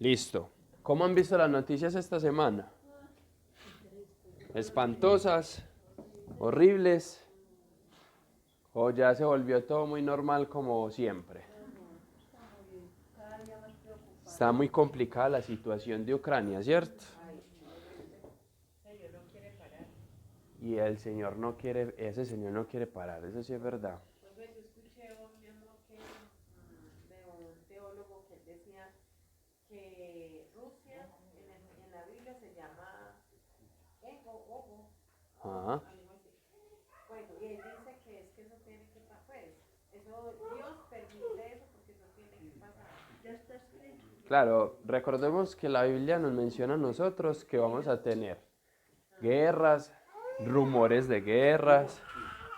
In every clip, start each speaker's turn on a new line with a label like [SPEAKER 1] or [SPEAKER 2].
[SPEAKER 1] Listo. ¿Cómo han visto las noticias esta semana? Espantosas, horribles, o ya se volvió todo muy normal como siempre. Está muy complicada la situación de Ucrania, ¿cierto? Y el Señor no quiere, ese Señor no quiere parar, eso sí es verdad.
[SPEAKER 2] Pues yo escuché hoy, mi amor, que de un teólogo que él decía que Rusia en la Biblia se llama Ogo,
[SPEAKER 1] Ajá.
[SPEAKER 2] algo así. Bueno, y él dice que es que eso tiene que pasar, pues, eso Dios permite eso porque eso tiene que pasar. Ya está escrito.
[SPEAKER 1] Claro, recordemos que la Biblia nos menciona a nosotros que vamos a tener guerras, rumores de guerras,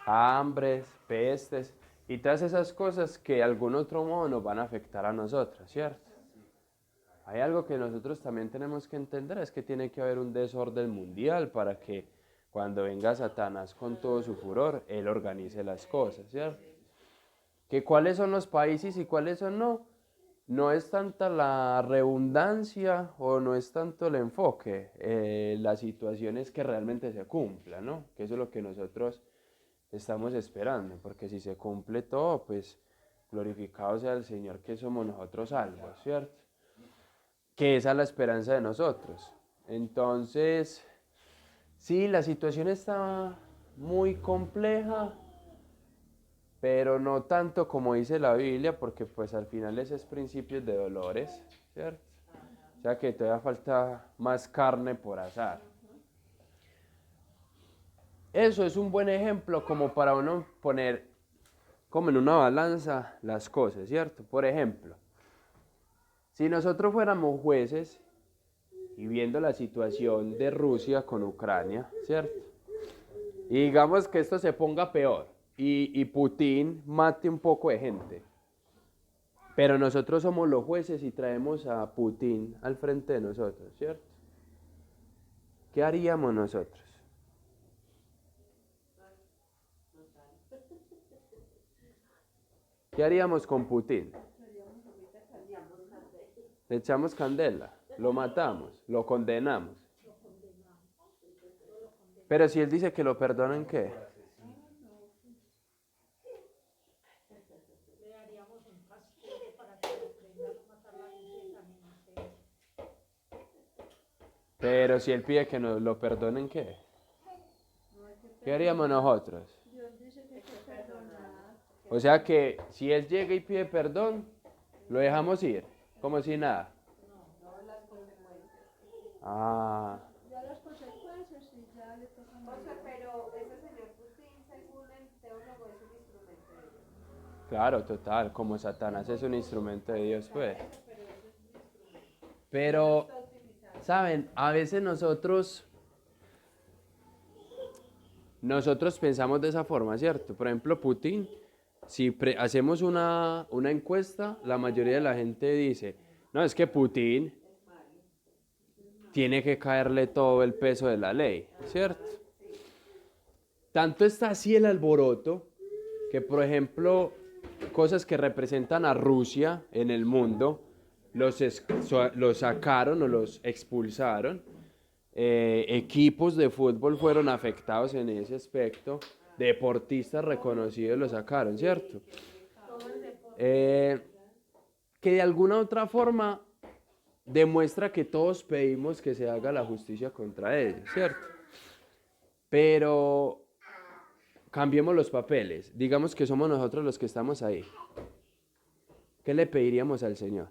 [SPEAKER 1] hambres, pestes y todas esas cosas que de algún otro modo nos van a afectar a nosotros, ¿cierto? Hay algo que nosotros también tenemos que entender, es que tiene que haber un desorden mundial para que cuando venga Satanás con todo su furor, él organice las cosas, ¿cierto? Que cuáles son los países y cuáles son no, no es tanta la redundancia o no es tanto el enfoque, la situación es que realmente se cumpla, ¿no? Que eso es lo que nosotros estamos esperando, porque si se cumple todo, pues glorificado sea el Señor que somos nosotros salvos, ¿cierto? Que esa es la esperanza de nosotros. Entonces, sí, la situación está muy compleja, pero no tanto como dice la Biblia, porque pues al final ese es principios de dolores, ¿cierto? O sea que todavía falta más carne por asar. Eso es un buen ejemplo como para uno poner como en una balanza las cosas, ¿cierto? Por ejemplo, si nosotros fuéramos jueces y viendo la situación de Rusia con Ucrania, ¿cierto? Y digamos que esto se ponga peor y Putin mate un poco de gente. Pero nosotros somos los jueces y traemos a Putin al frente de nosotros, ¿cierto? ¿Qué haríamos nosotros? ¿Qué haríamos con Putin? Le echamos candela, lo matamos, lo condenamos. Pero si él dice que lo perdonen, ¿qué? Pero si él pide que nos lo perdonen, ¿qué? ¿Qué haríamos nosotros?
[SPEAKER 3] Dios dice que hay que perdonar.
[SPEAKER 1] O sea que si él llega y pide perdón, lo dejamos ir, como si nada.
[SPEAKER 2] No las consecuencias.
[SPEAKER 1] Ah,
[SPEAKER 3] Ya las consecuencias y ya le tocan a
[SPEAKER 2] O sea,
[SPEAKER 3] Dios.
[SPEAKER 2] pero ese señor Putin, según el teólogo, es un instrumento de Dios.
[SPEAKER 1] claro, total, como Satanás es un instrumento de Dios, pues.
[SPEAKER 2] Eso, pero eso es un instrumento. Él lo
[SPEAKER 1] Pero,
[SPEAKER 2] está utilizando.
[SPEAKER 1] ¿saben? A veces nosotros pensamos de esa forma, ¿cierto? Por ejemplo, Putin, si hacemos una encuesta, la mayoría de la gente dice, no, es que Putin tiene que caerle todo el peso de la ley, ¿cierto? Tanto está así el alboroto que, por ejemplo, cosas que representan a Rusia en el mundo, los sacaron o los expulsaron. Equipos de fútbol fueron afectados en ese aspecto. Deportistas reconocidos lo sacaron, ¿cierto? Eh, que de alguna otra forma demuestra que todos pedimos que se haga la justicia contra ellos, ¿cierto? Pero cambiemos los papeles. Digamos que somos nosotros los que estamos ahí. ¿Qué le pediríamos al Señor?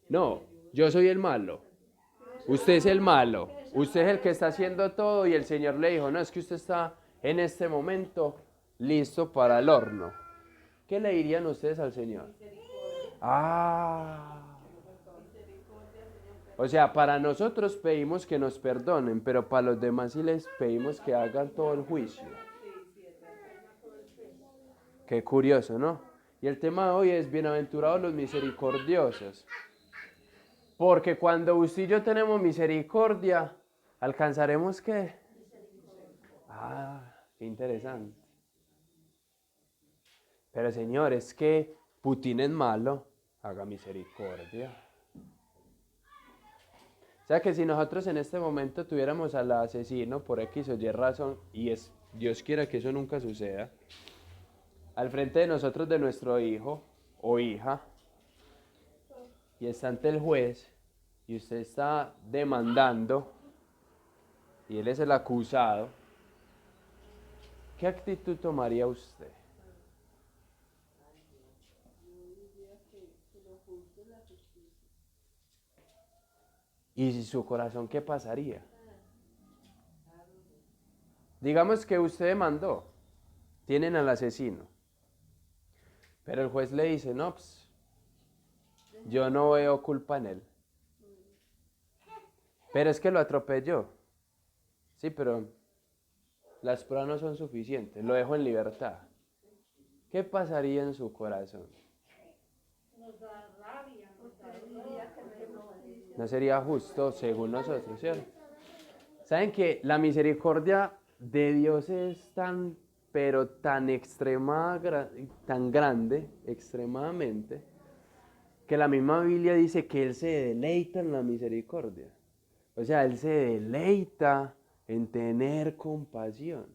[SPEAKER 1] No, yo soy el malo. Usted es el malo. Usted es el que está haciendo todo y el Señor le dijo, no, es que usted está en este momento listo para el horno. ¿Qué le dirían ustedes al Señor? Ah. O sea, para nosotros pedimos que nos perdonen, pero para los demás sí les pedimos que hagan todo el juicio. Qué curioso, ¿no? Y el tema de hoy es bienaventurados los misericordiosos. Porque cuando usted y yo tenemos misericordia, ¿alcanzaremos qué? Ah, qué interesante. Pero señor, es que Putin es malo. haga misericordia. O sea que si nosotros en este momento tuviéramos al asesino por X o Y razón, y Dios quiera que eso nunca suceda, al frente de nosotros, de nuestro hijo o hija, y está ante el juez, y usted está demandando, y él es el acusado, ¿qué actitud tomaría usted? ¿Y si su corazón qué pasaría? Digamos que usted demandó, tienen al asesino, pero el juez le dice, no, pues, yo no veo culpa en él. Pero es que lo atropelló. Sí, pero las pruebas no son suficientes, lo dejo en libertad. ¿Qué pasaría en su corazón? No sería justo según nosotros, ¿cierto? ¿Saben que la misericordia de Dios es pero tan extrema, tan grande, extremadamente, que la misma Biblia dice que Él se deleita en la misericordia? O sea, Él se deleita en tener compasión.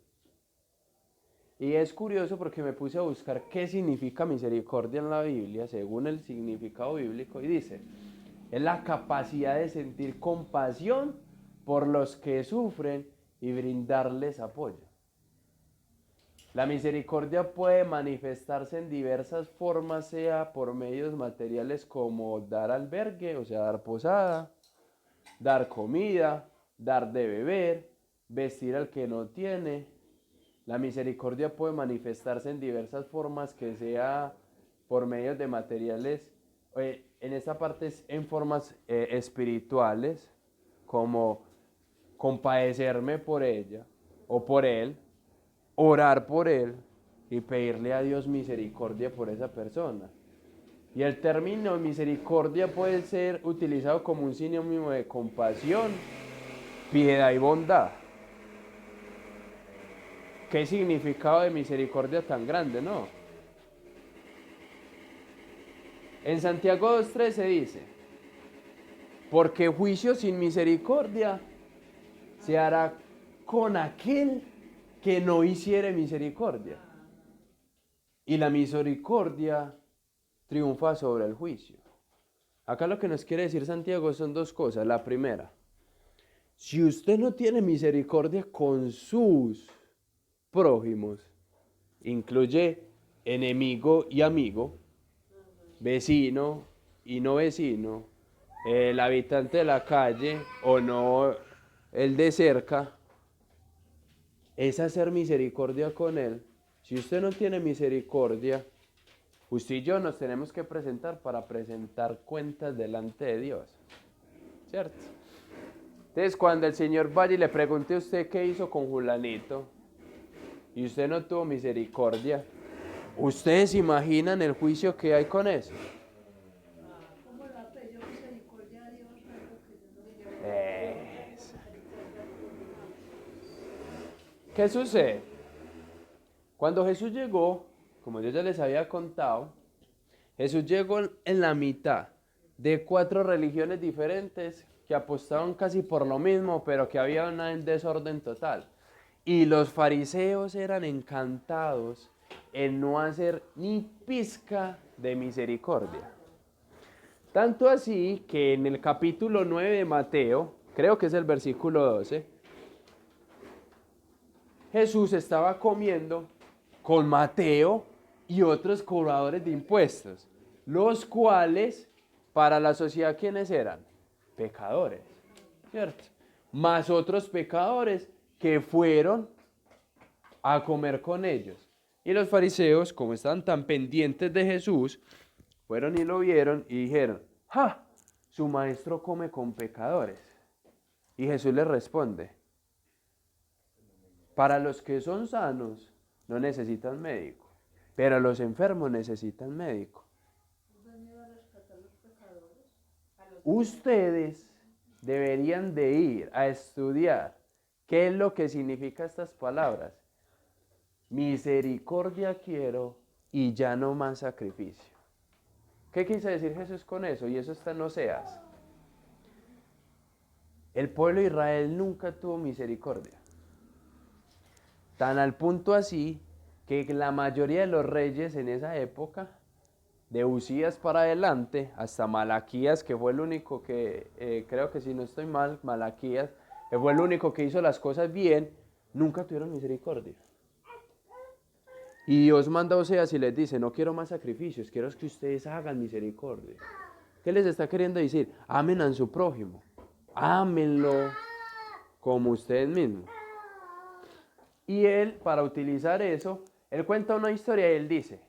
[SPEAKER 1] Y es curioso porque me puse a buscar qué significa misericordia en la Biblia, según el significado bíblico, y dice, es la capacidad de sentir compasión por los que sufren y brindarles apoyo. La misericordia puede manifestarse en diversas formas, sea por medios materiales como dar albergue, o sea, dar posada, dar comida, dar de beber, vestir al que no tiene. La misericordia puede manifestarse en diversas formas, que sea por medios de materiales, en esta parte es en formas espirituales, como compadecerme por ella o por él, orar por él y pedirle a Dios misericordia por esa persona. Y el término misericordia puede ser utilizado como un sinónimo de compasión, piedad y bondad. ¿Qué significado de misericordia tan grande, no? En Santiago 2:13 dice, porque juicio sin misericordia se hará con aquel que no hiciere misericordia. Y la misericordia triunfa sobre el juicio. Acá lo que nos quiere decir Santiago son dos cosas. La primera, si usted no tiene misericordia con sus prójimos, incluye enemigo y amigo, vecino y no vecino, el habitante de la calle o no el de cerca, es hacer misericordia con él. Si usted no tiene misericordia, usted y yo nos tenemos que presentar para presentar cuentas delante de Dios, ¿cierto? Entonces, cuando el Señor vaya y le pregunte a usted qué hizo con Julanito, y usted no tuvo misericordia, ¿ustedes imaginan el juicio que hay con eso?
[SPEAKER 3] ¿Cómo la pidió misericordia a Dios? Algo que yo no
[SPEAKER 1] Eso. ¿Qué sucede? Cuando Jesús llegó, como yo ya les había contado, Jesús llegó en la mitad de 4 religiones diferentes que apostaban casi por lo mismo, pero que había un desorden total. Y los fariseos eran encantados en no hacer ni pizca de misericordia. Tanto así que en el capítulo 9 de Mateo, creo que es el versículo 12, Jesús estaba comiendo con Mateo y otros cobradores de impuestos, los cuales para la sociedad, ¿quiénes eran? Pecadores, ¿cierto? Más otros pecadores que fueron a comer con ellos. Y los fariseos, como estaban tan pendientes de Jesús, fueron y lo vieron y dijeron, ¡ja! Su maestro come con pecadores. Y Jesús les responde, para los que son sanos no necesitan médico, pero los enfermos necesitan médico. Ustedes deberían de ir a estudiar qué es lo que significan estas palabras. Misericordia quiero y ya no más sacrificio. ¿Qué quiso decir Jesús con eso? Y eso está en Oseas. El pueblo de Israel nunca tuvo misericordia. Tan al punto así que la mayoría de los reyes en esa época, de Usías para adelante, hasta Malaquías, que fue el único que, creo que si no estoy mal, Malaquías, que fue el único que hizo las cosas bien, nunca tuvieron misericordia. Y Dios manda a Oseas y les dice, no quiero más sacrificios, quiero que ustedes hagan misericordia. ¿Qué les está queriendo decir? Amen a su prójimo, ámenlo como ustedes mismos. Y él, para utilizar eso, él cuenta una historia y él dice,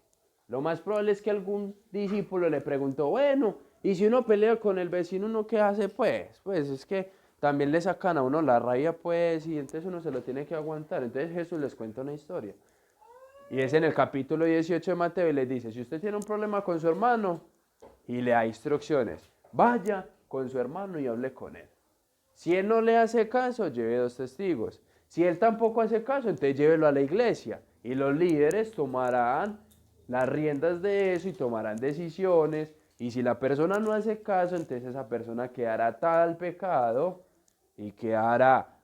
[SPEAKER 1] lo más probable es que algún discípulo le preguntó, bueno, y si uno pelea con el vecino, ¿uno qué hace? Pues es que también le sacan a uno la rabia, pues, y entonces uno se lo tiene que aguantar. Entonces Jesús les cuenta una historia. Y es en el capítulo 18 de Mateo y les dice, si usted tiene un problema con su hermano, y le da instrucciones, vaya con su hermano y hable con él. Si él no le hace caso, lleve 2 testigos. Si él tampoco hace caso, entonces llévelo a la iglesia. Y los líderes tomarán las riendas de eso y tomarán decisiones. Y si la persona no hace caso, entonces esa persona quedará atada al pecado y quedará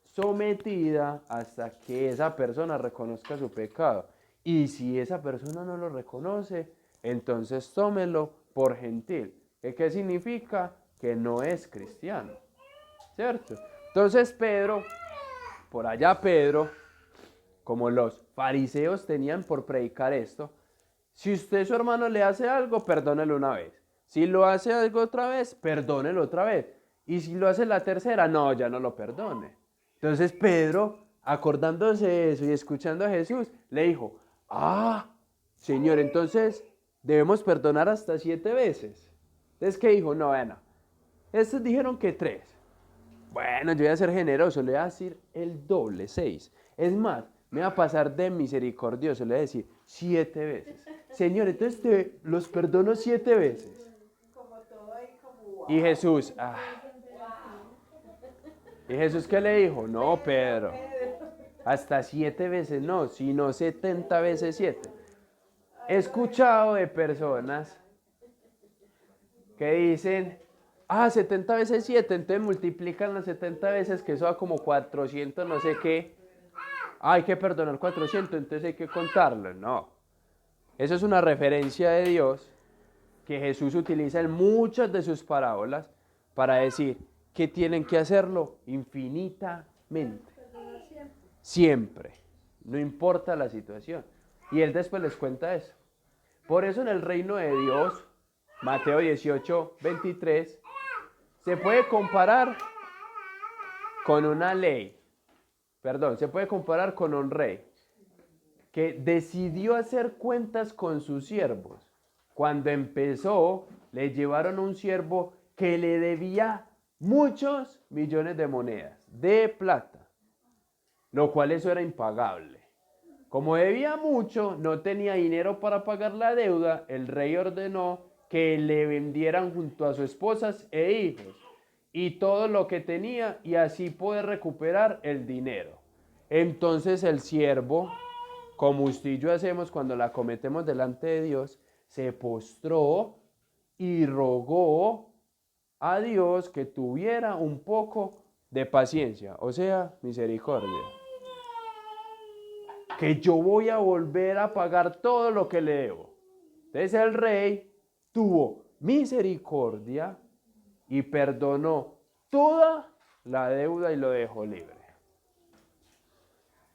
[SPEAKER 1] sometida hasta que esa persona reconozca su pecado. Y si esa persona no lo reconoce, entonces tómelo por gentil. ¿Qué significa? Que no es cristiano, ¿cierto? Entonces Pedro, por allá Pedro, como los fariseos tenían por predicar esto, si usted su hermano le hace algo, perdónelo una vez. Si lo hace algo otra vez, perdónelo otra vez. Y si lo hace la tercera, no, ya no lo perdone. Entonces Pedro, acordándose de eso y escuchando a Jesús, le dijo, Señor, entonces debemos perdonar hasta 7 veces. Entonces, ¿qué dijo? No, bueno, estos dijeron que 3. Bueno, yo voy a ser generoso, le voy a decir el doble, 6. Es más, me va a pasar de misericordioso, le voy a decir 7 veces. Señor, entonces te los perdono 7 veces.
[SPEAKER 2] Como todo ahí, como wow.
[SPEAKER 1] Y Jesús, ¿y Jesús qué le dijo? No, Pedro, hasta 7 veces no, sino 70 veces 7. He escuchado de personas que dicen, 70 veces 7, entonces multiplican las 70 veces, que eso da como 400, no sé qué. Hay que perdonar 400, entonces hay que contarlo. No, eso es una referencia de Dios que Jesús utiliza en muchas de sus parábolas para decir que tienen que hacerlo infinitamente. Siempre, no importa la situación. Y él después les cuenta eso. Por eso en el reino de Dios, Mateo 18, 23, se puede comparar con una ley, se puede comparar con un rey que decidió hacer cuentas con sus siervos. Cuando empezó, le llevaron un siervo que le debía muchos millones de monedas de plata, lo cual eso era impagable. Como debía mucho, no tenía dinero para pagar la deuda, el rey ordenó que le vendieran junto a sus esposas e hijos y todo lo que tenía, y así poder recuperar el dinero. Entonces el siervo, como usted y yo hacemos cuando la cometemos delante de Dios, se postró y rogó a Dios que tuviera un poco de paciencia, o sea, misericordia. Que yo voy a volver a pagar todo lo que le debo. Entonces el rey tuvo misericordia y perdonó toda la deuda y lo dejó libre.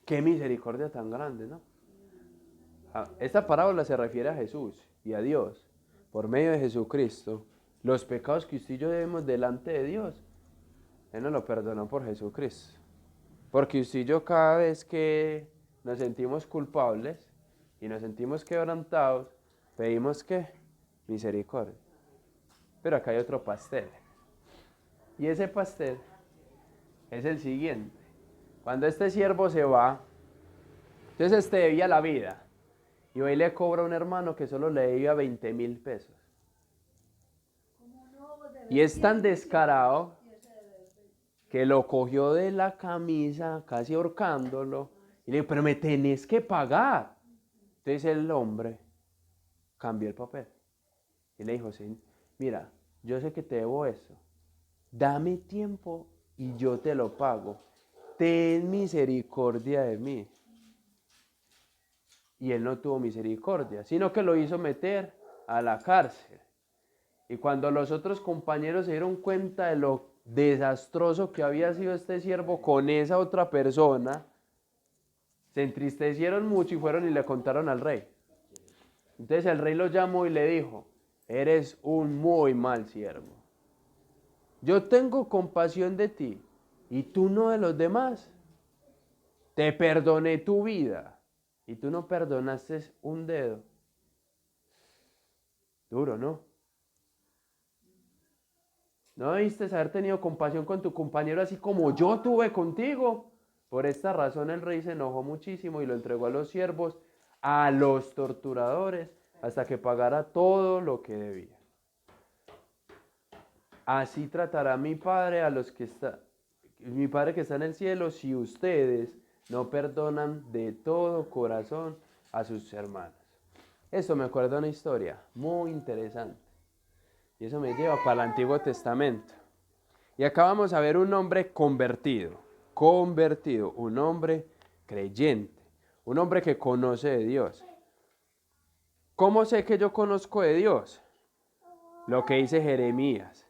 [SPEAKER 1] Qué misericordia tan grande, ¿no? Esta parábola se refiere a Jesús y a Dios. Por medio de Jesucristo, los pecados que usted y yo debemos delante de Dios, Él nos lo perdonó por Jesucristo. Porque usted y yo, cada vez que nos sentimos culpables y nos sentimos quebrantados, pedimos ¿qué? Misericordia. Pero acá hay otro pastel. Y ese pastel es el siguiente. Cuando este siervo se va, entonces este debía la vida. Y hoy le cobra a un hermano que solo le debía 20,000 pesos. Y es tan descarado que lo cogió de la camisa, casi ahorcándolo, y le dijo, pero me tenés que pagar. Entonces el hombre cambió el papel. Y le dijo, sí, mira, yo sé que te debo eso. Dame tiempo y yo te lo pago. Ten misericordia de mí. Y él no tuvo misericordia, sino que lo hizo meter a la cárcel. Y cuando los otros compañeros se dieron cuenta de lo desastroso que había sido este siervo con esa otra persona, se entristecieron mucho y fueron y le contaron al rey. Entonces el rey lo llamó y le dijo, eres un muy mal siervo. Yo tengo compasión de ti y tú no de los demás. Te perdoné tu vida y tú no perdonaste un dedo. Duro, ¿no? ¿No debiste haber tenido compasión con tu compañero así como yo tuve contigo? Por esta razón el rey se enojó muchísimo y lo entregó a los siervos, a los torturadores, hasta que pagara todo lo que debía. Así tratará mi Padre a los que mi Padre que está en el cielo, si ustedes no perdonan de todo corazón a sus hermanos. Eso me acuerda de una historia muy interesante. Y eso me lleva para el Antiguo Testamento. Y acá vamos a ver un hombre convertido, un hombre creyente, un hombre que conoce de Dios. ¿Cómo sé que yo conozco de Dios? Lo que dice Jeremías.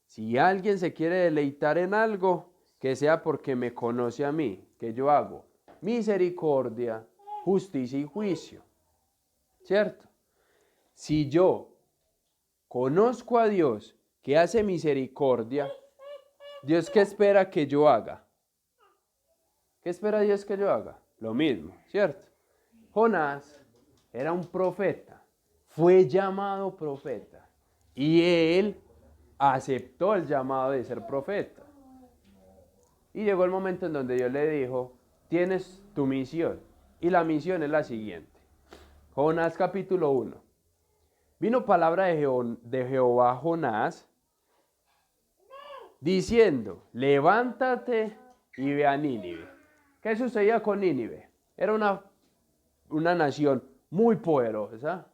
[SPEAKER 1] Si alguien se quiere deleitar en algo, que sea porque me conoce a mí, que yo hago misericordia, justicia y juicio. ¿Cierto? Si yo conozco a Dios que hace misericordia, ¿Dios qué espera que yo haga? ¿Qué espera Dios que yo haga? Lo mismo, ¿cierto? Jonás era un profeta, fue llamado profeta y él aceptó el llamado de ser profeta. Y llegó el momento en donde Dios le dijo, tienes tu misión. Y la misión es la siguiente. Jonás capítulo 1. Vino palabra de Jehová a Jonás, diciendo, levántate y ve a Nínive. ¿Qué sucedía con Nínive? Era una nación muy poderosa,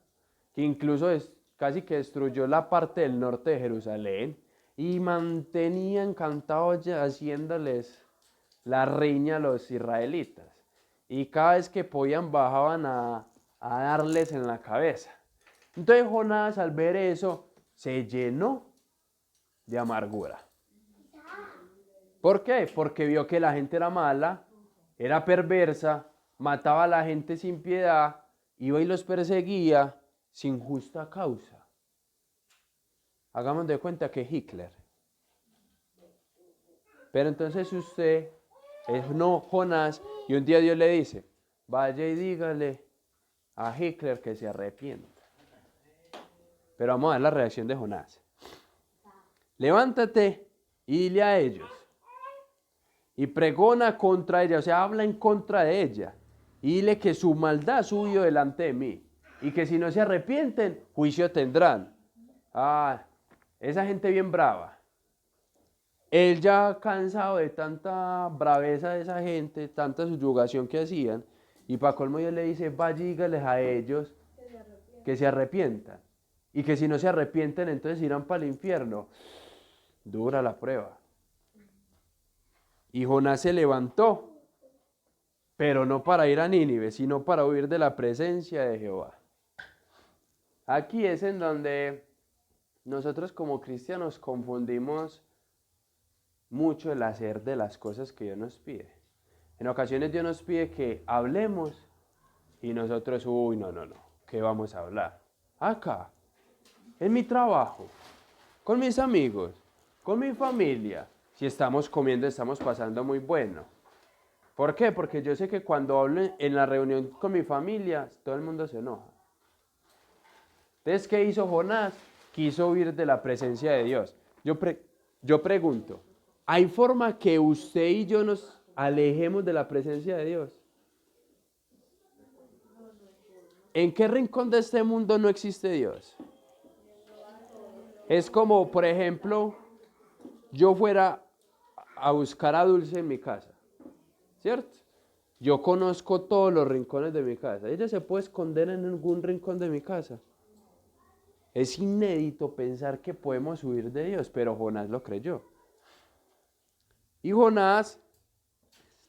[SPEAKER 1] que incluso casi que destruyó la parte del norte de Jerusalén y mantenía encantados haciéndoles la riña a los israelitas. Y cada vez que podían bajaban a darles en la cabeza. Entonces Jonás al ver eso se llenó de amargura. ¿Por qué? Porque vio que la gente era mala, era perversa, mataba a la gente sin piedad, iba y los perseguía sin justa causa. Hagamos de cuenta que Hitler. Pero entonces usted es no Jonás y un día Dios le dice, vaya y dígale a Hitler que se arrepienta. Pero vamos a ver la reacción de Jonás. Levántate y dile a ellos. Y pregona contra ella, o sea, habla en contra de ella. Y dile que su maldad subió delante de mí. Y que si no se arrepienten, juicio tendrán. Ah, esa gente bien brava. Él ya cansado de tanta braveza de esa gente, tanta subyugación que hacían. Y para colmo Dios le dice, vaya y dígales a ellos que se arrepientan. Y que si no se arrepienten, entonces irán para el infierno. Dura la prueba. Y Jonás se levantó, pero no para ir a Nínive, sino para huir de la presencia de Jehová. Aquí es en donde nosotros como cristianos confundimos mucho el hacer de las cosas que Dios nos pide. En ocasiones Dios nos pide que hablemos y nosotros, no, ¿qué vamos a hablar? Acá, en mi trabajo, con mis amigos, con mi familia. Si estamos comiendo, estamos pasando muy bueno. ¿Por qué? Porque yo sé que cuando hablo en la reunión con mi familia, todo el mundo se enoja. Entonces, ¿qué hizo Jonás? Quiso huir de la presencia de Dios. Yo pregunto, ¿hay forma que usted y yo nos alejemos de la presencia de Dios? ¿En qué rincón de este mundo no existe Dios? Es como, por ejemplo, yo fuera a buscar a Dulce en mi casa, ¿cierto? Yo conozco todos los rincones de mi casa. Ella se puede esconder en algún rincón de mi casa. Es inédito pensar que podemos huir de Dios, pero Jonás lo creyó. Y Jonás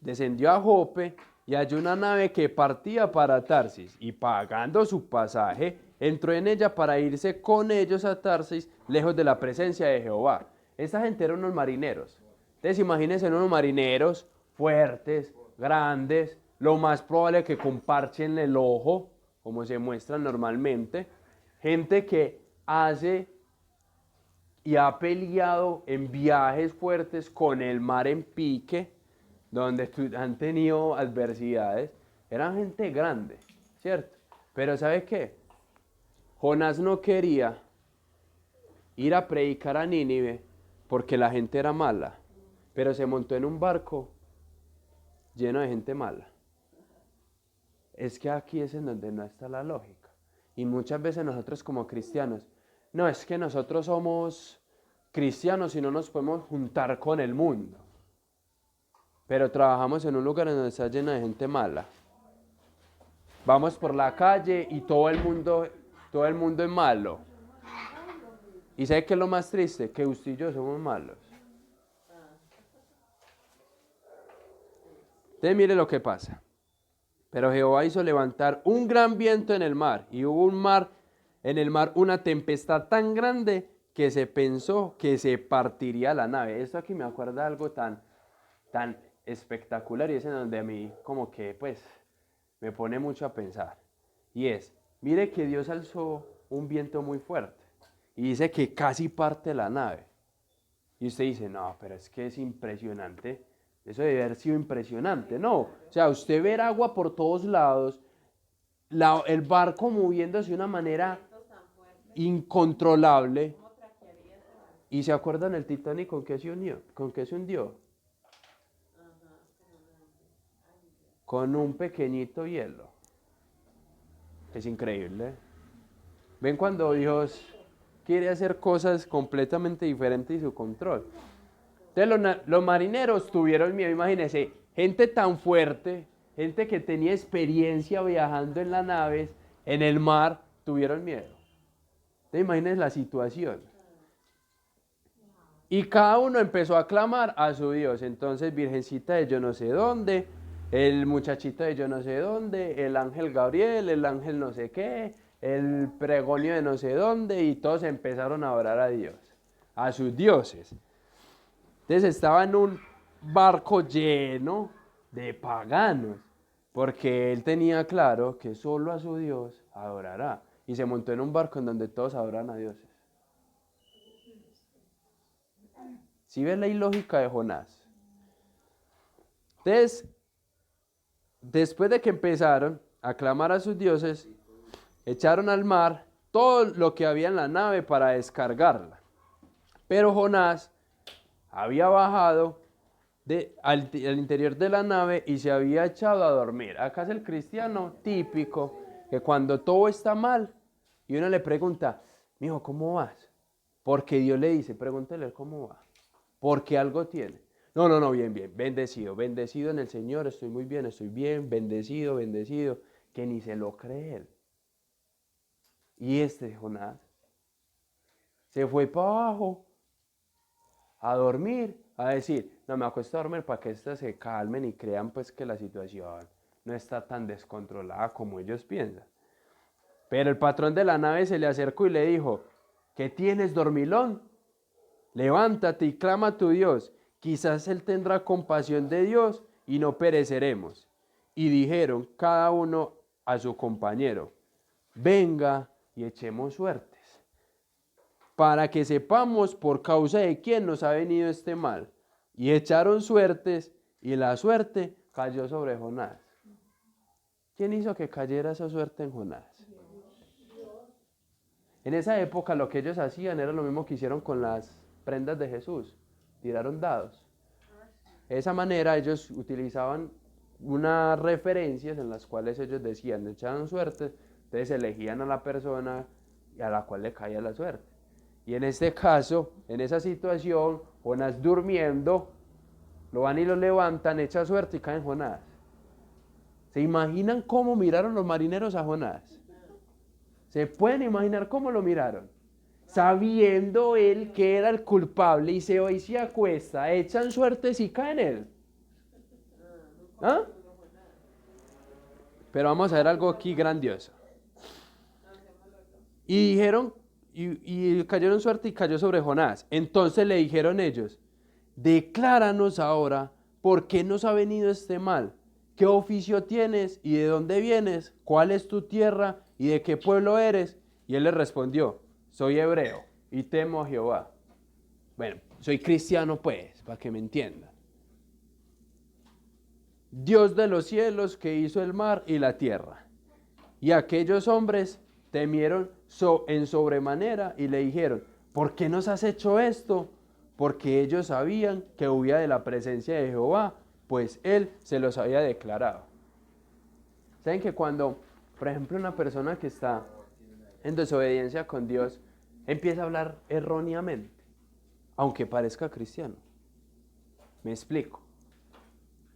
[SPEAKER 1] descendió a Jope y halló una nave que partía para Tarsis, y pagando su pasaje, entró en ella para irse con ellos a Tarsis, lejos de la presencia de Jehová. Esta gente eran unos marineros. Entonces imagínense unos marineros fuertes, grandes, lo más probable que comparchen el ojo, como se muestra normalmente. Gente que hace y ha peleado en viajes fuertes con el mar en pique, donde han tenido adversidades. Eran gente grande, ¿cierto? Pero ¿sabe qué? Jonás no quería ir a predicar a Nínive porque la gente era mala, pero se montó en un barco lleno de gente mala. Es que aquí es en donde no está la lógica. Y muchas veces nosotros como cristianos, no, es que nosotros somos cristianos y no nos podemos juntar con el mundo. Pero trabajamos en un lugar en donde está lleno de gente mala. Vamos por la calle y todo el mundo es malo. ¿Y sabe qué es lo más triste? Que usted y yo somos malos. Entonces mire lo que pasa. Pero Jehová hizo levantar un gran viento en el mar, y hubo en el mar una tempestad tan grande que se pensó que se partiría la nave. Esto aquí me acuerda de algo tan espectacular, y es en donde a mí como que pues me pone mucho a pensar. Y es, mire que Dios alzó un viento muy fuerte y dice que casi parte la nave. Y usted dice, no, pero es que es impresionante. Eso debe haber sido impresionante, ¿no? O sea, usted ver agua por todos lados, el barco moviéndose de una manera incontrolable. ¿Y se acuerdan el Titanic con qué se unió? ¿Con qué se hundió? Con un pequeñito hielo. Es increíble. ¿Ven cuando Dios quiere hacer cosas completamente diferentes y su control? Entonces los marineros tuvieron miedo, imagínense, gente tan fuerte, gente que tenía experiencia viajando en las naves, en el mar, tuvieron miedo. Entonces imagínense la situación. Y cada uno empezó a clamar a su Dios. Entonces, virgencita de yo no sé dónde, el muchachito de yo no sé dónde, el ángel Gabriel, el ángel no sé qué, el pregonio de no sé dónde, y todos empezaron a orar a Dios, a sus dioses. Entonces estaba en un barco lleno de paganos, porque él tenía claro que solo a su Dios adorará. Y se montó en un barco en donde todos adoran a dioses. ¿Sí ves la ilógica de Jonás? Entonces, después de que empezaron a clamar a sus dioses, echaron al mar todo lo que había en la nave para descargarla. Pero Jonás había bajado al interior de la nave y se había echado a dormir. Acá es el cristiano típico que cuando todo está mal y uno le pregunta, mijo, ¿cómo vas? Porque Dios le dice, pregúntele cómo va. Porque algo tiene. No, bien, bendecido en el Señor, estoy bien, bendecido, que ni se lo cree él. Y Jonás se fue para abajo a dormir, a decir, no, me acuesto a dormir para que éstas se calmen y crean pues que la situación no está tan descontrolada como ellos piensan. Pero el patrón de la nave se le acercó y le dijo, ¿qué tienes, dormilón? Levántate y clama a tu Dios, quizás él tendrá compasión de Dios y no pereceremos. Y dijeron cada uno a su compañero, venga y echemos suertes, para que sepamos por causa de quién nos ha venido este mal. Y echaron suertes, y la suerte cayó sobre Jonás. ¿Quién hizo que cayera esa suerte en Jonás? En esa época lo que ellos hacían era lo mismo que hicieron con las prendas de Jesús, tiraron dados. De esa manera ellos utilizaban unas referencias en las cuales ellos decían, echaban suertes, entonces elegían a la persona a la cual le caía la suerte. Y en este caso, en esa situación, Jonás durmiendo, lo van y lo levantan, echa suerte y cae en Jonás. ¿Se imaginan cómo miraron los marineros a Jonás? ¿Se pueden imaginar cómo lo miraron? sabiendo él que era el culpable y se va y se acuesta, echan suertes y caen en él. ¿Ah? Pero vamos a ver algo aquí grandioso. Y dijeron, y cayeron suerte y cayó sobre Jonás. Entonces le dijeron ellos, decláranos ahora por qué nos ha venido este mal. ¿Qué oficio tienes y de dónde vienes? ¿Cuál es tu tierra y de qué pueblo eres? Y él les respondió, soy hebreo y temo a Jehová. Bueno, soy cristiano pues, para que me entiendan. Dios de los cielos que hizo el mar y la tierra. Y aquellos hombres temieron en sobremanera y le dijeron, ¿por qué nos has hecho esto? Porque ellos sabían que huía de la presencia de Jehová, pues él se los había declarado. ¿Saben que cuando, por ejemplo, una persona que está en desobediencia con Dios empieza a hablar erróneamente, aunque parezca cristiano? Me explico.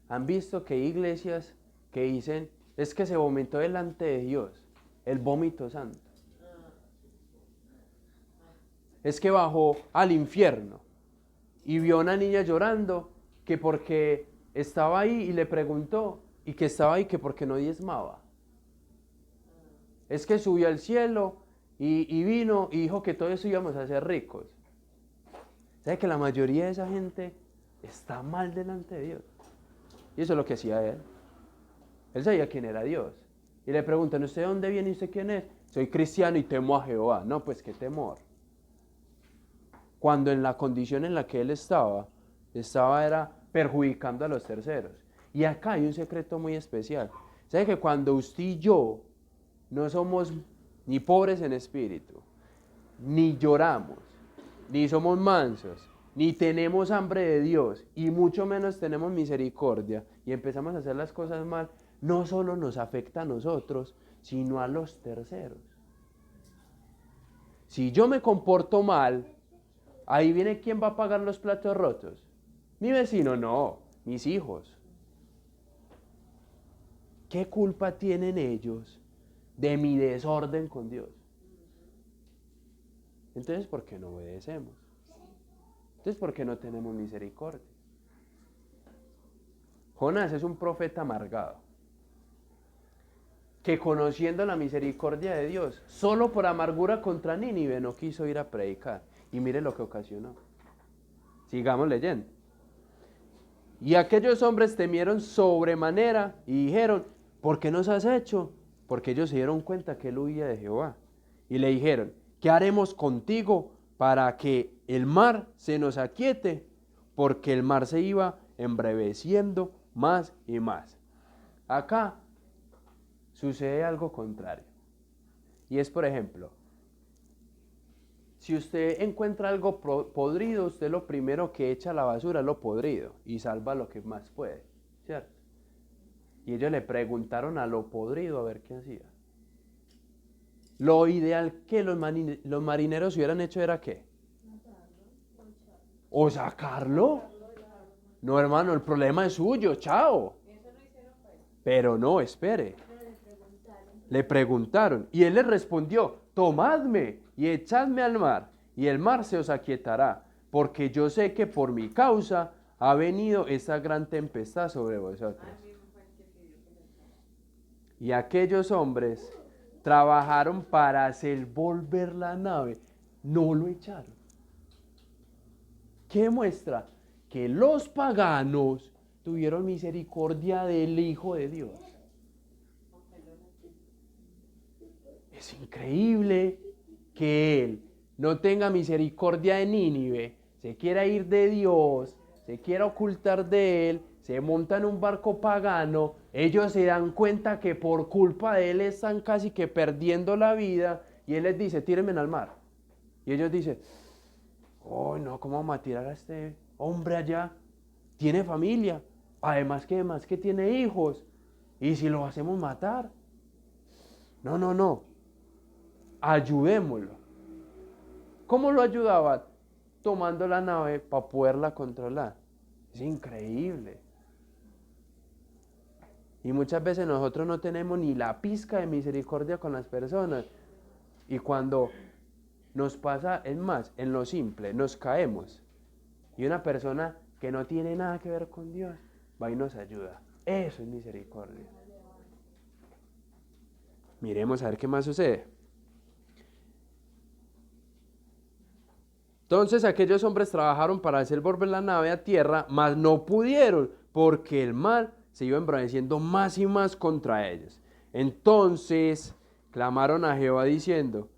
[SPEAKER 1] ¿Han visto que hay iglesias que dicen, es que se vomitó delante de Dios, el vómito santo? Es que bajó al infierno y vio a una niña llorando que porque estaba ahí y le preguntó y que estaba ahí que porque no diezmaba. Es que subió al cielo y vino y dijo que todo eso íbamos a ser ricos. ¿Sabe que la mayoría de esa gente está mal delante de Dios? Y eso es lo que hacía él. Él sabía quién era Dios. Y le preguntan, ¿usted de dónde viene y usted quién es? Soy cristiano y temo a Jehová. No, pues qué temor. Cuando en la condición en la que él estaba era perjudicando a los terceros. Y acá hay un secreto muy especial. ¿Sabe que cuando usted y yo no somos ni pobres en espíritu, ni lloramos, ni somos mansos, ni tenemos hambre de Dios, y mucho menos tenemos misericordia, y empezamos a hacer las cosas mal, no solo nos afecta a nosotros, sino a los terceros? Si yo me comporto mal, ahí viene quién va a pagar los platos rotos. Mi vecino, no, mis hijos. ¿Qué culpa tienen ellos de mi desorden con Dios? Entonces, ¿por qué no obedecemos? Entonces, ¿por qué no tenemos misericordia? Jonás es un profeta amargado, que conociendo la misericordia de Dios, solo por amargura contra Nínive no quiso ir a predicar. Y mire lo que ocasionó. Sigamos leyendo. Y aquellos hombres temieron sobremanera y dijeron, ¿por qué nos has hecho? Porque ellos se dieron cuenta que él huía de Jehová. Y le dijeron, ¿qué haremos contigo para que el mar se nos aquiete? Porque el mar se iba embraveciendo más y más. Acá sucede algo contrario. Y es, por ejemplo, si usted encuentra algo podrido, usted lo primero que echa a la basura es lo podrido y salva lo que más puede, ¿cierto? Y ellos le preguntaron a lo podrido a ver qué hacía. Lo ideal que los marineros hubieran hecho era ¿qué? ¿O sacarlo? No, hermano, el problema es suyo, chao. Pero no, espere. Le preguntaron y él les respondió, tomadme y echadme al mar y el mar se os aquietará, porque yo sé que por mi causa ha venido esta gran tempestad sobre vosotros. Y aquellos hombres trabajaron para hacer volver la nave, no lo echaron. ¿Qué muestra? Que los paganos tuvieron misericordia del Hijo de Dios. Es increíble que él no tenga misericordia de Nínive, se quiera ir de Dios, se quiera ocultar de él, se monta en un barco pagano, ellos se dan cuenta que por culpa de él están casi que perdiendo la vida y él les dice, tírenme al mar. Y ellos dicen, oh no, ¿cómo vamos a tirar a este hombre allá? Tiene familia, además que tiene hijos, y si lo hacemos matar. No. Ayudémoslo. ¿Cómo lo ayudaban? Tomando la nave para poderla controlar. Es increíble. Y muchas veces nosotros no tenemos ni la pizca de misericordia con las personas. Y cuando nos pasa, es más, en lo simple, nos caemos. Y una persona que no tiene nada que ver con Dios va y nos ayuda. Eso es misericordia. Miremos a ver qué más sucede. Entonces aquellos hombres trabajaron para hacer volver la nave a tierra, mas no pudieron, porque el mar se iba embraveciendo más y más contra ellos. Entonces clamaron a Jehová diciendo: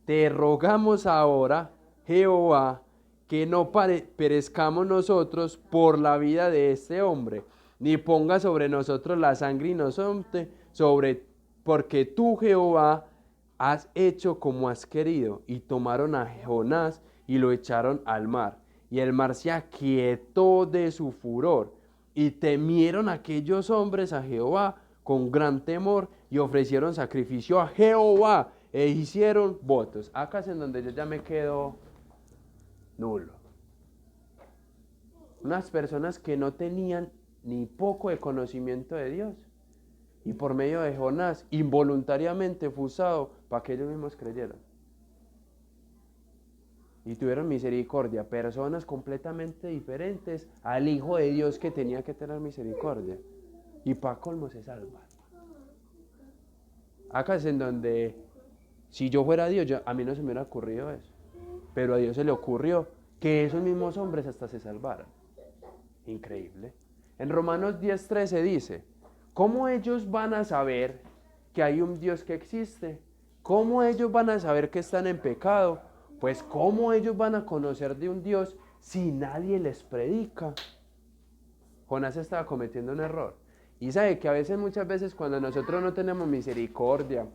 [SPEAKER 1] te rogamos ahora, Jehová, que no perezcamos nosotros por la vida de este hombre, ni ponga sobre nosotros la sangre inocente, porque tú, Jehová, has hecho como has querido. Y tomaron a Jonás y lo echaron al mar, y el mar se aquietó de su furor, y temieron aquellos hombres a Jehová con gran temor, y ofrecieron sacrificio a Jehová, e hicieron votos. Acá es en donde yo ya me quedo nulo. Unas personas que no tenían ni poco de conocimiento de Dios, y por medio de Jonás, involuntariamente fue usado para que ellos mismos creyeran. Y tuvieron misericordia, personas completamente diferentes al Hijo de Dios que tenía que tener misericordia. Y para colmo se salvan. Acá es en donde, si yo fuera Dios, a mí no se me hubiera ocurrido eso. Pero a Dios se le ocurrió que esos mismos hombres hasta se salvaran. Increíble. En Romanos 10:13 dice: ¿cómo ellos van a saber que hay un Dios que existe? ¿Cómo ellos van a saber que están en pecado? Pues ¿cómo ellos van a conocer de un Dios si nadie les predica? Jonás estaba cometiendo un error. Y sabe que a veces, muchas veces, cuando nosotros no tenemos misericordia,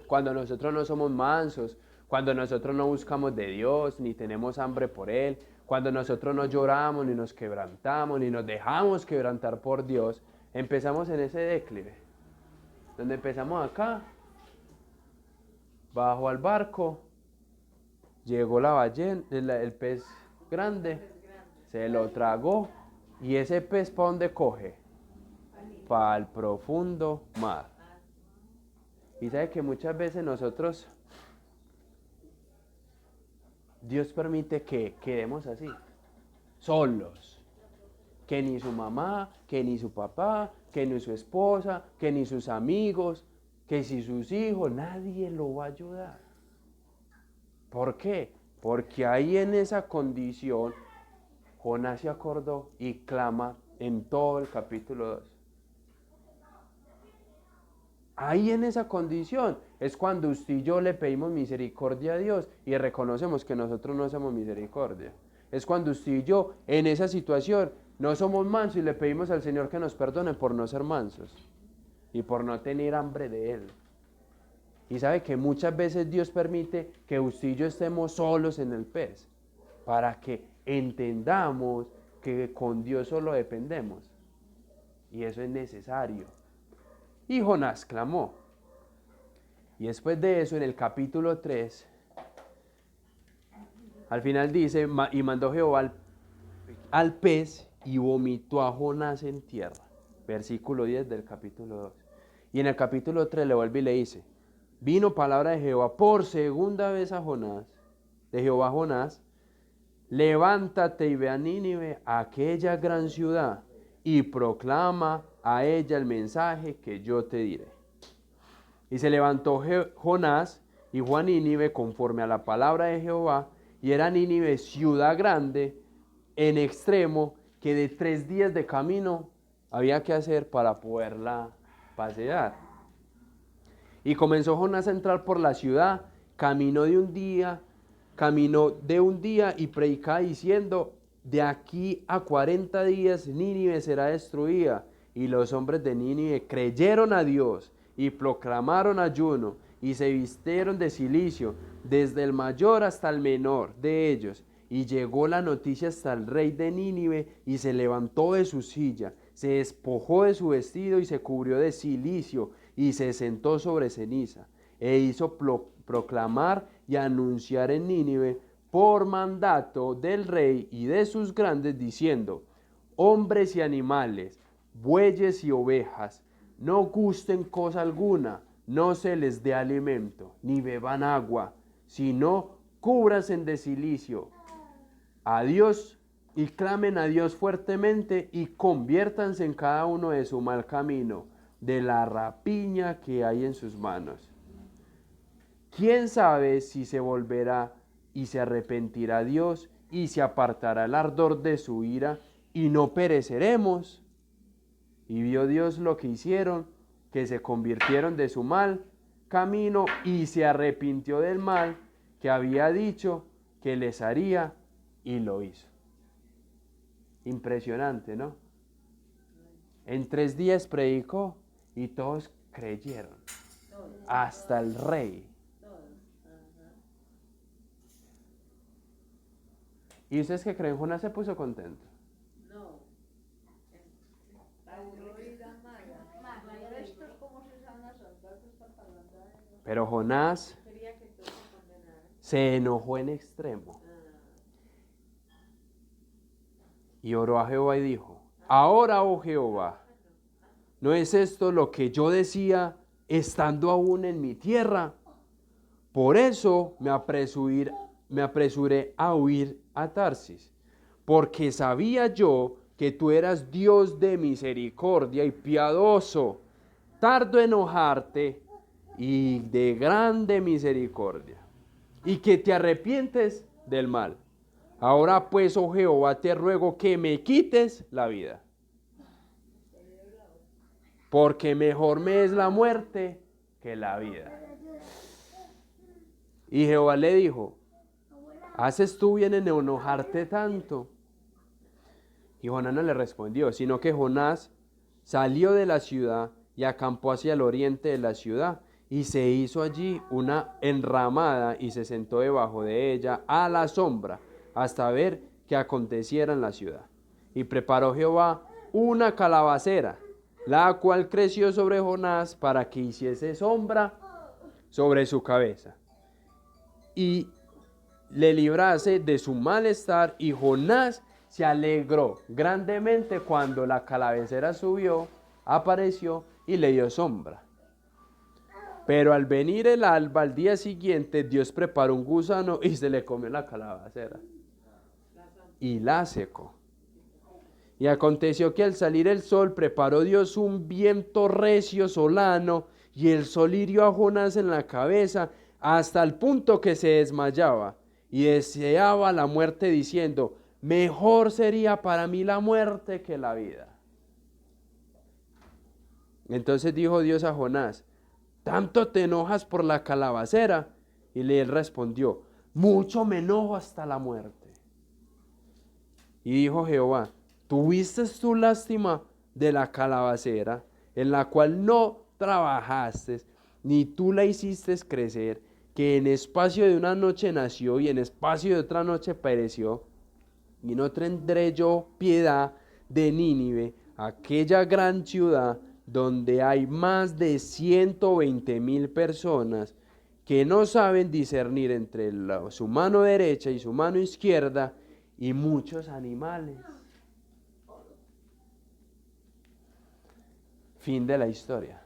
[SPEAKER 1] cuando nosotros no somos mansos, cuando nosotros no buscamos de Dios, ni tenemos hambre por Él, cuando nosotros no lloramos, ni nos quebrantamos, ni nos dejamos quebrantar por Dios, empezamos en ese declive. Donde empezamos acá, bajo al barco, llegó la ballena, el pez grande, se lo tragó, y ese pez ¿para dónde coge? Para el profundo mar. Y sabe que muchas veces nosotros, Dios permite que quedemos así, solos, que ni su mamá, que ni su papá, que ni su esposa, que ni sus amigos, que si sus hijos, nadie lo va a ayudar. ¿Por qué? Porque ahí en esa condición, Jonás se acordó y clama en todo el capítulo 2. Ahí en esa condición es cuando usted y yo le pedimos misericordia a Dios y reconocemos que nosotros no somos misericordia. Es cuando usted y yo en esa situación no somos mansos y le pedimos al Señor que nos perdone por no ser mansos y por no tener hambre de Él. Y sabe que muchas veces Dios permite que usted y yo estemos solos en el pez para que entendamos que con Dios solo dependemos. Y eso es necesario. Y Jonás clamó. Y después de eso, en el capítulo 3, al final dice: y mandó Jehová al pez y vomitó a Jonás en tierra. Versículo 10 del capítulo 2. Y en el capítulo 3 le vuelve y le dice: vino palabra de Jehová por segunda vez a Jonás, de Jehová a Jonás: levántate y ve a Nínive, aquella gran ciudad, y proclama a ella el mensaje que yo te diré. Y se levantó Jonás y fue a Nínive conforme a la palabra de Jehová, y era Nínive ciudad grande en extremo, que de 3 días de camino había que hacer para poderla pasear. Y comenzó Jonás a entrar por la ciudad, caminó de un día y predicaba diciendo: de aquí a 40 días Nínive será destruida. Y los hombres de Nínive creyeron a Dios y proclamaron ayuno y se vistieron de cilicio, desde el mayor hasta el menor de ellos. Y llegó la noticia hasta el rey de Nínive, y se levantó de su silla, se despojó de su vestido y se cubrió de cilicio, y se sentó sobre ceniza, e hizo proclamar y anunciar en Nínive por mandato del rey y de sus grandes, diciendo: hombres y animales, bueyes y ovejas, no gusten cosa alguna, no se les dé alimento, ni beban agua, sino cúbranse de cilicio a Dios y clamen a Dios fuertemente y conviértanse en cada uno de su mal camino, de la rapiña que hay en sus manos. ¿Quién sabe si se volverá y se arrepentirá Dios y se apartará el ardor de su ira y no pereceremos? Y vio Dios lo que hicieron, que se convirtieron de su mal camino y se arrepintió del mal que había dicho que les haría y lo hizo. Impresionante, ¿no? En 3 días predicó y todos creyeron, hasta el rey. ¿Y ustedes que creen? Jonás se puso contento.
[SPEAKER 2] No.
[SPEAKER 3] Aburrida, mala. Esto es como si se van a salvar de esta palabra.
[SPEAKER 1] Pero Jonás
[SPEAKER 2] Quería que todos se condenaran.
[SPEAKER 1] se enojó en extremo y oró a Jehová y dijo: ahora, oh Jehová, ¿no es esto lo que yo decía estando aún en mi tierra? Por eso me apresuré a huir a Tarsis, porque sabía yo que tú eras Dios de misericordia y piadoso, tardo en enojarte y de grande misericordia, y que te arrepientes del mal. Ahora pues, oh Jehová, te ruego que me quites la vida, porque mejor me es la muerte que la vida. Y Jehová le dijo: ¿haces tú bien en enojarte tanto? Y Jonás no le respondió, sino que Jonás salió de la ciudad y acampó hacia el oriente de la ciudad, y se hizo allí una enramada y se sentó debajo de ella a la sombra, hasta ver qué aconteciera en la ciudad. Y preparó Jehová una calabacera, la cual creció sobre Jonás para que hiciese sombra sobre su cabeza y le librase de su malestar. Y Jonás se alegró grandemente cuando la calabacera subió, apareció y le dio sombra. Pero al venir el alba al día siguiente, Dios preparó un gusano y se le comió la calabacera y la secó. Y aconteció que al salir el sol, preparó Dios un viento recio solano, y el sol hirió a Jonás en la cabeza hasta el punto que se desmayaba y deseaba la muerte, diciendo: mejor sería para mí la muerte que la vida. Entonces dijo Dios a Jonás: ¿tanto te enojas por la calabacera? Y él respondió: mucho me enojo hasta la muerte. Y dijo Jehová: ¿tuviste tú lástima de la calabacera, en la cual no trabajaste, ni tú la hiciste crecer, que en espacio de una noche nació y en espacio de otra noche pereció? Y no tendré yo piedad de Nínive, aquella gran ciudad donde hay más de 120,000 personas que no saben discernir entre su mano derecha y su mano izquierda, y muchos animales. Fin de la historia.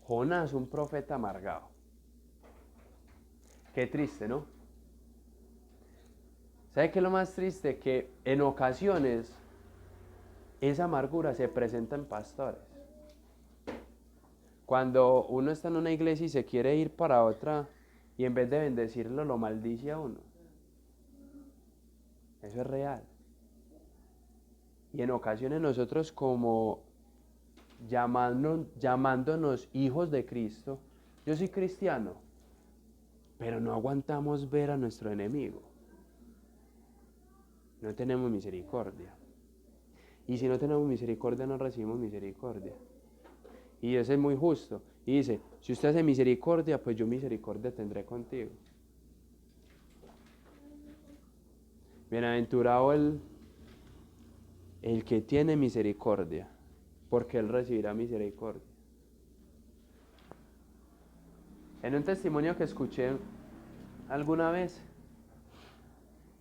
[SPEAKER 1] Jonás, un profeta amargado. Qué triste, ¿no? ¿Sabe qué es lo más triste? Que en ocasiones esa amargura se presenta en pastores. Cuando uno está en una iglesia y se quiere ir para otra, y en vez de bendecirlo, lo maldice a uno. Eso es real. Y en ocasiones nosotros, como llamándonos hijos de Cristo, yo soy cristiano, pero no aguantamos ver a nuestro enemigo. No tenemos misericordia. Y si no tenemos misericordia, no recibimos misericordia. Y Dios es muy justo. Y dice: si usted hace misericordia, pues yo misericordia tendré contigo. Bienaventurado el que tiene misericordia, porque él recibirá misericordia. En un testimonio que escuché alguna vez,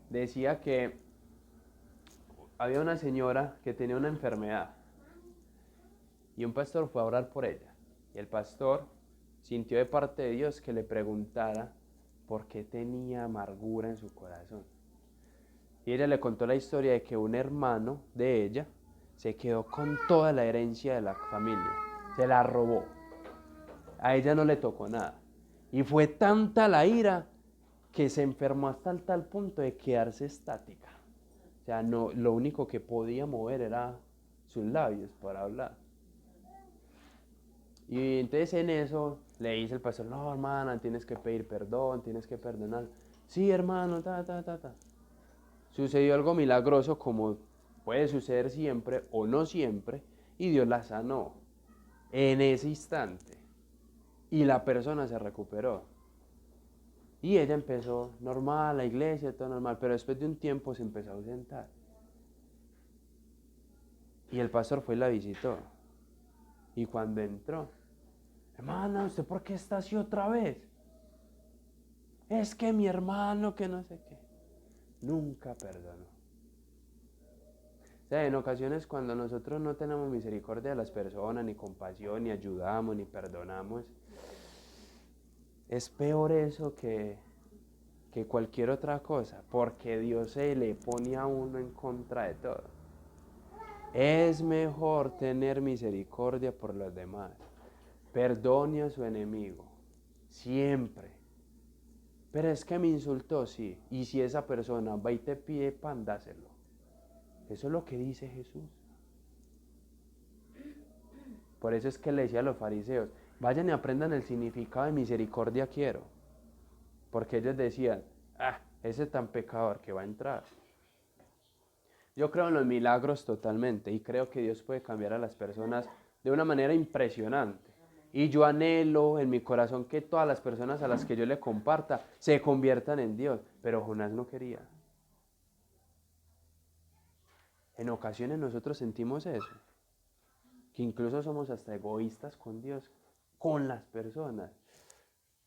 [SPEAKER 1] decía que había una señora que tenía una enfermedad y un pastor fue a orar por ella. Y el pastor sintió de parte de Dios que le preguntara por qué tenía amargura en su corazón. Y ella le contó la historia de que un hermano de ella se quedó con toda la herencia de la familia, se la robó. A ella no le tocó nada. Y fue tanta la ira que se enfermó hasta el tal punto de quedarse estática. O sea, no, lo único que podía mover era sus labios para hablar. Y entonces en eso le dice el pastor, no, hermana, tienes que pedir perdón, tienes que perdonar. Sí, hermano, ta. Sucedió algo milagroso como puede suceder siempre o no siempre, y Dios la sanó en ese instante. Y la persona se recuperó. Y ella empezó normal, la iglesia, todo normal, pero después de un tiempo se empezó a ausentar. Y el pastor fue y la visitó. Y cuando entró, hermana, ¿usted por qué está así otra vez? Es que mi hermano, que no sé qué. Nunca perdonó. O sea, en ocasiones cuando nosotros no tenemos misericordia de las personas, ni compasión, ni ayudamos, ni perdonamos, es peor eso que cualquier otra cosa, porque Dios se le pone a uno en contra de todo. Es mejor tener misericordia por los demás. Perdone a su enemigo, siempre. Pero es que me insultó, sí. Y si esa persona va y te pide pan, dáselo. Eso es lo que dice Jesús. Por eso es que le decía a los fariseos, vayan y aprendan el significado de misericordia quiero. Porque ellos decían, ese tan pecador que va a entrar. Yo creo en los milagros totalmente y creo que Dios puede cambiar a las personas de una manera impresionante. Y yo anhelo en mi corazón que todas las personas a las que yo le comparta se conviertan en Dios. Pero Jonás no quería. En ocasiones nosotros sentimos eso. Que incluso somos hasta egoístas con Dios, con las personas.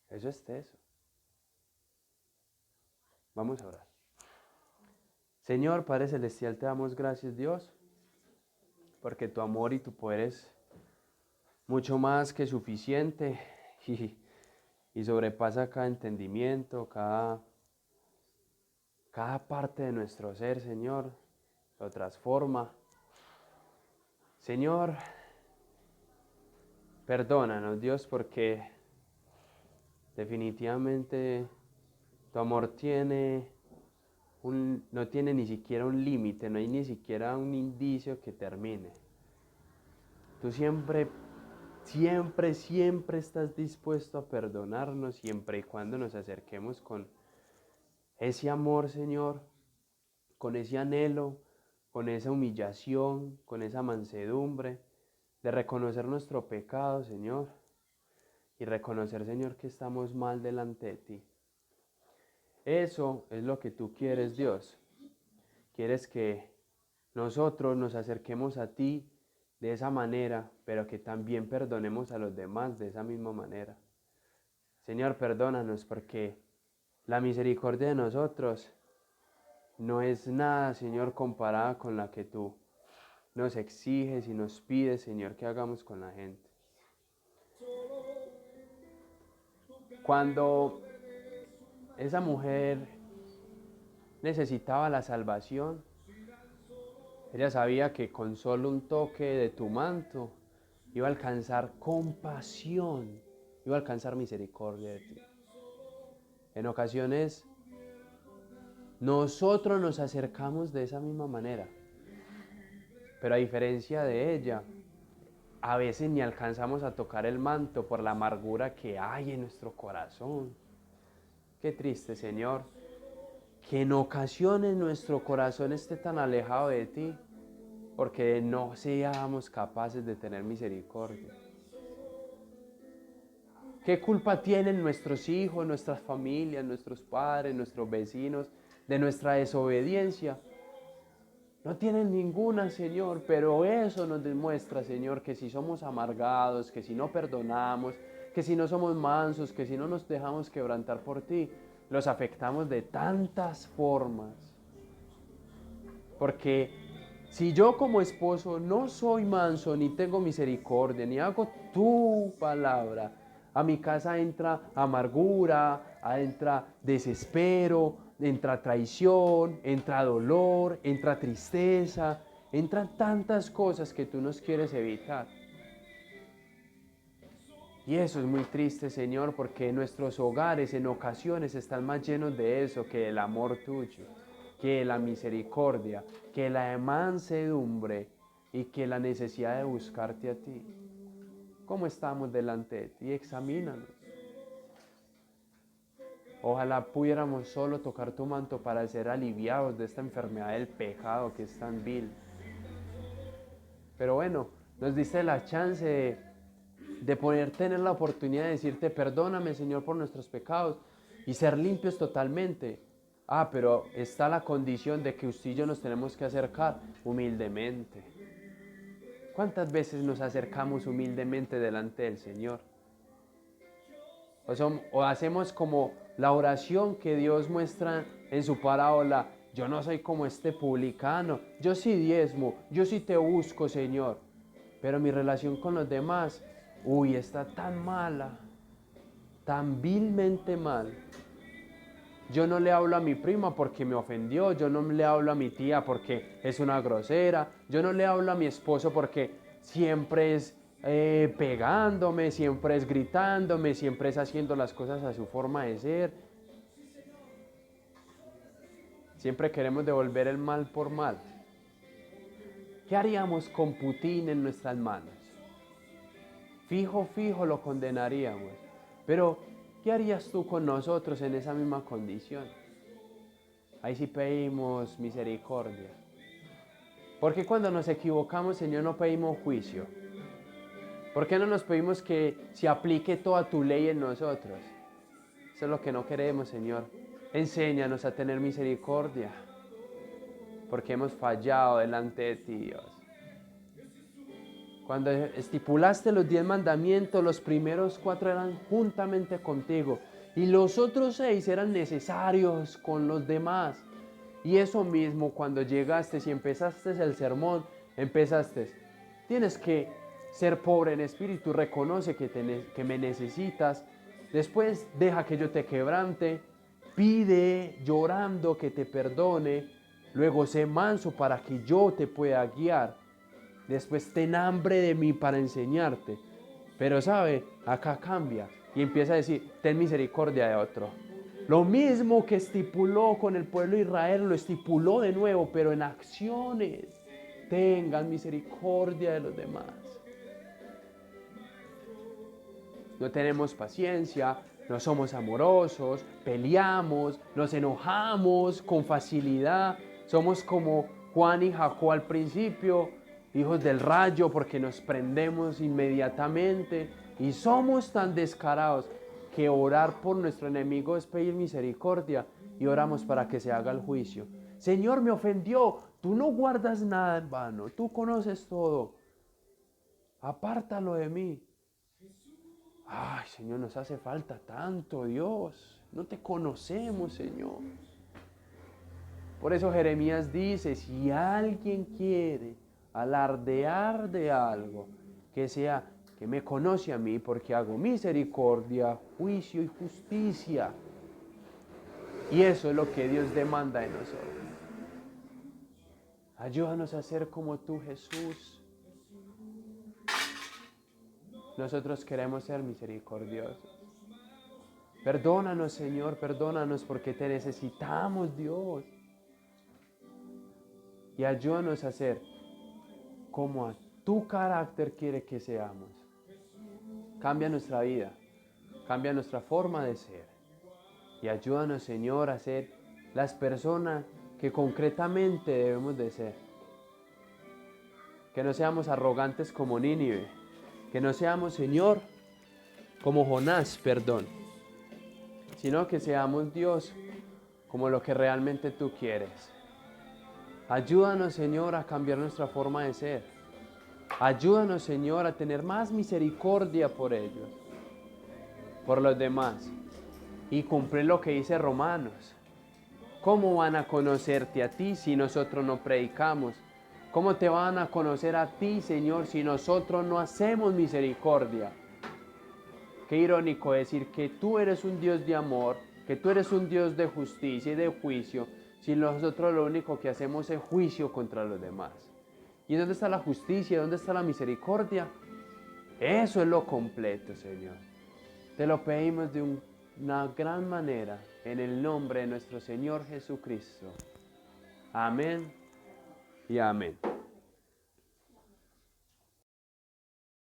[SPEAKER 1] Eso es teso. Vamos a orar. Señor, Padre Celestial, te damos gracias, Dios, porque tu amor y tu poder es mucho más que suficiente y sobrepasa cada entendimiento, cada parte de nuestro ser, Señor, lo transforma. Señor, perdónanos, Dios, porque definitivamente tu amor no tiene ni siquiera un límite, no hay ni siquiera un indicio que termine. Tú siempre estás dispuesto a perdonarnos siempre y cuando nos acerquemos con ese amor, Señor, con ese anhelo, con esa humillación, con esa mansedumbre, de reconocer nuestro pecado, Señor, y reconocer, Señor, que estamos mal delante de ti. Eso es lo que tú quieres, Dios. Quieres que nosotros nos acerquemos a ti de esa manera, pero que también perdonemos a los demás de esa misma manera. Señor, perdónanos porque la misericordia de nosotros no es nada, Señor, comparada con la que tú nos exiges y nos pides, Señor, que hagamos con la gente. Cuando esa mujer necesitaba la salvación, ella sabía que con solo un toque de tu manto iba a alcanzar compasión, iba a alcanzar misericordia de ti. En ocasiones nosotros nos acercamos de esa misma manera, pero a diferencia de ella, a veces ni alcanzamos a tocar el manto por la amargura que hay en nuestro corazón. Qué triste, Señor, que en ocasiones nuestro corazón esté tan alejado de ti, porque no seamos capaces de tener misericordia. ¿Qué culpa tienen nuestros hijos, nuestras familias, nuestros padres, nuestros vecinos de nuestra desobediencia? No tienen ninguna, Señor, pero eso nos demuestra, Señor, que si somos amargados, que si no perdonamos, que si no somos mansos, que si no nos dejamos quebrantar por ti, los afectamos de tantas formas. Porque si yo como esposo no soy manso, ni tengo misericordia, ni hago tu palabra, A mi casa entra amargura, entra desespero, entra traición, entra dolor, entra tristeza, entran tantas cosas que tú nos quieres evitar. Y eso es muy triste, Señor, porque nuestros hogares en ocasiones están más llenos de eso que el amor tuyo, que la misericordia, que la mansedumbre y que la necesidad de buscarte a ti. ¿Cómo estamos delante de ti? Examínanos. Ojalá pudiéramos solo tocar tu manto para ser aliviados de esta enfermedad del pecado que es tan vil. Pero bueno, nos diste la chance de poder tener la oportunidad de decirte perdóname, Señor, por nuestros pecados y ser limpios totalmente. Pero está la condición de que usted y yo nos tenemos que acercar humildemente. ¿Cuántas veces nos acercamos humildemente delante del Señor? O hacemos como la oración que Dios muestra en su parábola. Yo no soy como este publicano, yo sí diezmo, yo sí te busco, Señor. Pero mi relación con los demás, está tan mala, tan vilmente mal. Yo no le hablo a mi prima porque me ofendió, yo no le hablo a mi tía porque es una grosera, yo no le hablo a mi esposo porque siempre es pegándome, siempre es gritándome, siempre es haciendo las cosas a su forma de ser. Siempre queremos devolver el mal por mal. ¿Qué haríamos con Putin en nuestras manos? Fijo lo condenaríamos. Pero, ¿qué harías tú con nosotros en esa misma condición? Ahí sí pedimos misericordia. Porque cuando nos equivocamos, Señor, no pedimos juicio. ¿Por qué no nos pedimos que se aplique toda tu ley en nosotros? Eso es lo que no queremos, Señor. Enséñanos a tener misericordia. Porque hemos fallado delante de ti, Dios. Cuando estipulaste los 10 mandamientos, los primeros 4 eran juntamente contigo y los otros 6 eran necesarios con los demás. Y eso mismo, cuando llegaste y empezaste el sermón, tienes que ser pobre en espíritu, reconoce que me necesitas, después deja que yo te quebrante, pide llorando que te perdone, luego sé manso para que yo te pueda guiar. Después ten hambre de mí para enseñarte. Pero sabe, acá cambia y empieza a decir, ten misericordia de otro. Lo mismo que estipuló con el pueblo de Israel, lo estipuló de nuevo, pero en acciones. Tengan misericordia de los demás. No tenemos paciencia, no somos amorosos, peleamos, nos enojamos con facilidad. Somos como Juan y Jacob al principio, hijos del rayo, porque nos prendemos inmediatamente y somos tan descarados que orar por nuestro enemigo es pedir misericordia y oramos para que se haga el juicio. Señor, me ofendió, tú no guardas nada en vano, tú conoces todo, apártalo de mí. Ay, Señor, nos hace falta tanto, Dios, no te conocemos, Señor. Por eso Jeremías dice, si alguien quiere alardear de algo, que sea que me conoce a mí porque hago misericordia, juicio y justicia. Y eso es lo que Dios demanda de nosotros. Ayúdanos a ser como tú, Jesús. Nosotros queremos ser misericordiosos. Perdónanos, Señor, perdónanos porque te necesitamos, Dios. Y ayúdanos a ser como a tu carácter quiere que seamos. Cambia nuestra vida, cambia nuestra forma de ser. Y ayúdanos, Señor, a ser las personas que concretamente debemos de ser. Que no seamos arrogantes como Nínive. Que no seamos, Señor, como Jonás, sino que seamos, Dios, como lo que realmente tú quieres. Ayúdanos, Señor, a cambiar nuestra forma de ser. Ayúdanos, Señor, a tener más misericordia por ellos, por los demás, y cumplir lo que dice Romanos. ¿Cómo van a conocerte a ti si nosotros no predicamos? ¿Cómo te van a conocer a ti, Señor, si nosotros no hacemos misericordia? Qué irónico decir que tú eres un Dios de amor, que tú eres un Dios de justicia y de juicio, si nosotros lo único que hacemos es juicio contra los demás. ¿Y dónde está la justicia? ¿Dónde está la misericordia? Eso es lo completo, Señor. Te lo pedimos de una gran manera, en el nombre de nuestro Señor Jesucristo. Amén y amén.